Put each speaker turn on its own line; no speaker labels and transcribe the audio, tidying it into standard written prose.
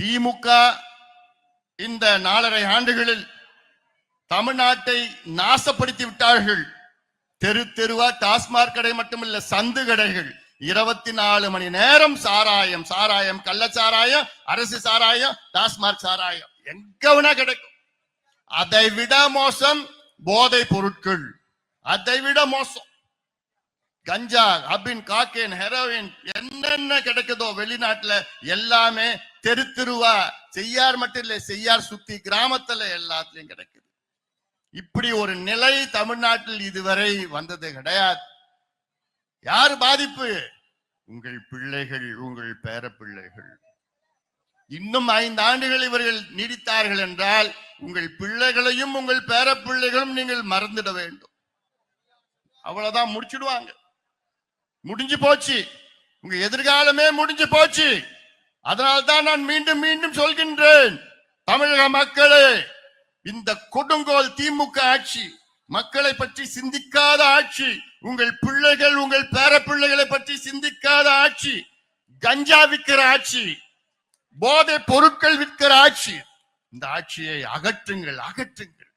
திமுக இந்த 4.5 ஆண்டுகளில் தமிழ்நாட்டை நாசப்படுத்தி விட்டார்கள். தெரு தெருவா டாஸ்மாக் கடை மட்டுமில்ல, சந்து கடைகள், 24 மணி நேரம் சாராயம், சாராயம், கள்ள சாராயம், அரசு சாராயம், டாஸ்மாக் சாராயம் எங்க வேணா கிடைக்கும். அதை விட மோசம் போதை பொருட்கள், அதை விட மோசம் கஞ்சா, அபின், காக்கேன், ஹெரோயின், என்னென்ன கிடைக்குதோ வெளிநாட்டுல எல்லாமே தெரு தெருவா, செய்யார் மட்டும் இல்ல, செய்யார் சுத்தி கிராமத்துல எல்லாத்துலயும் கிடைக்குது. இப்படி ஒரு நிலை தமிழ்நாட்டில் இதுவரை வந்தது கிடையாது. யார் பாதிப்பு? உங்கள் பிள்ளைகள், உங்கள் பேர பிள்ளைகள். இன்னும் 5 ஆண்டுகள் இவர்கள் நீடித்தார்கள் என்றால் உங்கள் பிள்ளைகளையும் உங்கள் பேர பிள்ளைகளும் நீங்கள் மறந்துட வேண்டும். அவ்வளவுதான், முடிச்சிடுவாங்க. முடிஞ்சு போச்சு, உங்க எதிர்காலமே முடிஞ்சு போச்சு. அதனால்தான் நான் மீண்டும் மீண்டும் சொல்கின்றேன், தமிழக மக்களே, இந்த கொடுங்கோல் திமுக ஆட்சி மக்களை பற்றி சிந்திக்காத ஆட்சி, உங்கள் பிள்ளைகள், உங்கள் பேர பிள்ளைகளை பற்றி சிந்திக்காத ஆட்சி, கஞ்சா விற்கிற ஆட்சி, போதை பொருட்கள் விற்கிற ஆட்சி. இந்த ஆட்சியை அகற்றுங்கள், அகற்றுங்கள்.